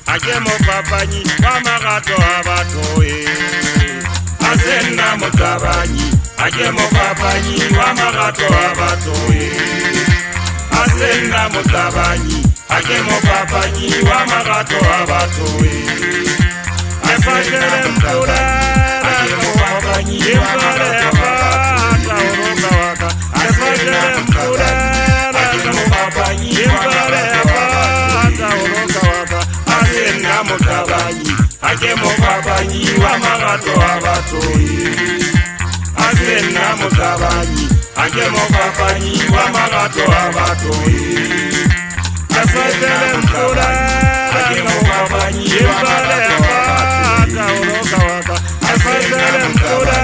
Ajemo papanyi wamagato abatoe Asenna mutabanyi Ajemo papanyi wamagato abatoe Asenna mutabanyi Ajemo papanyi wamagato abatoe Afajere mpura Ajemo papanyi wamagato abatoe Afajere mpura Ajemo papanyi wamagato abatoe Asenna mutabanyi Ajemo papanyi wamagato abatoe Asenna mutabanyi Ajemo papanyi wamagato abatoe Afajere mpura Ajemo papanyi wamagato abatoe Afajere mpura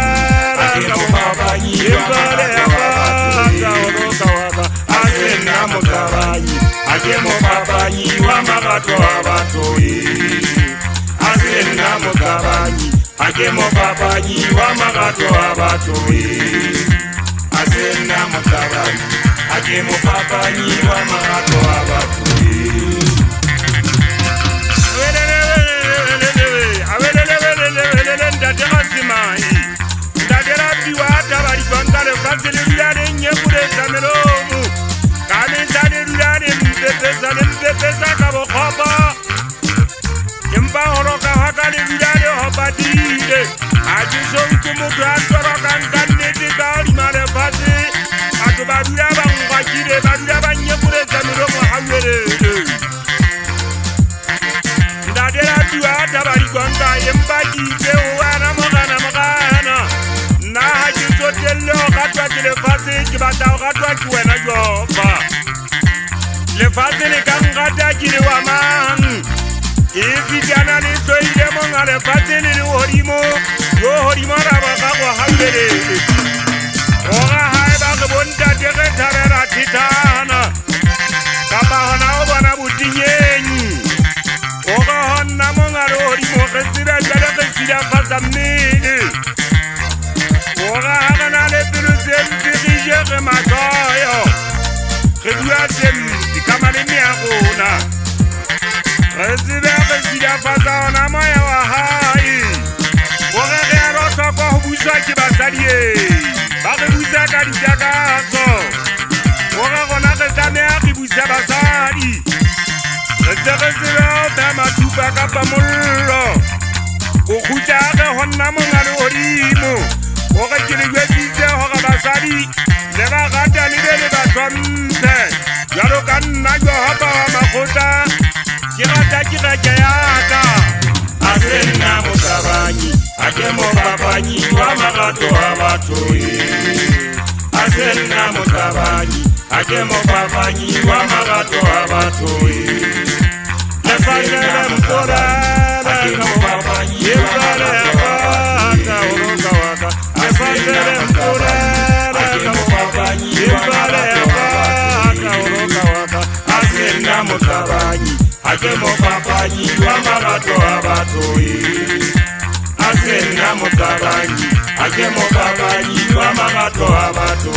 Ajemo papanyi wamagato abatoe Asenna mutabanyi Ajemo papanyi wamagato abatoe Asenna mutabanyi Ajemo papanyi wamagato abatoe Asenna mutabanyi Ajemo papanyi wamagato abatoe Le fatele kangata kile wa man Ezi jana le soide monga le fatele le horimo Yo horimo rabaka kwa hambele Oga haeba kebonda dege tarera titana Kapa hona obana butinyenyi Oga hona monga le horimo Kesira jale kesira kazamini Oga hagana le piruzem dirije kematoyo Keduasem dikamale miagona Rezibere sida fasa ona moya wa hai Ogere aroto kwa hubushwa kibasalie Bake busa kadi jagazo Ogere kona kesame akibusa basadi Rezibere otama tupa kapa mullo Okuja ake honna mongalo orimo Ogere kiligwe sise hoga basadi Leba gata libele batomte Yalo kanna yo hapa wa makota Kirata kirajayaka Asenna mutabanyi Ajemo papanyi wamagato abatoe Asenna mutabanyi Ajemo papanyi wamagato abatoe Asenna mpora Ajemo papanyi wamagato abatoe Asenna mpora Ajemo papanyi wamagato abatoe Asenna mutabanyi Ajemo papanyi wamagato abatoe Asenna mutabanyi Ajemo papanyi wamagato abatoe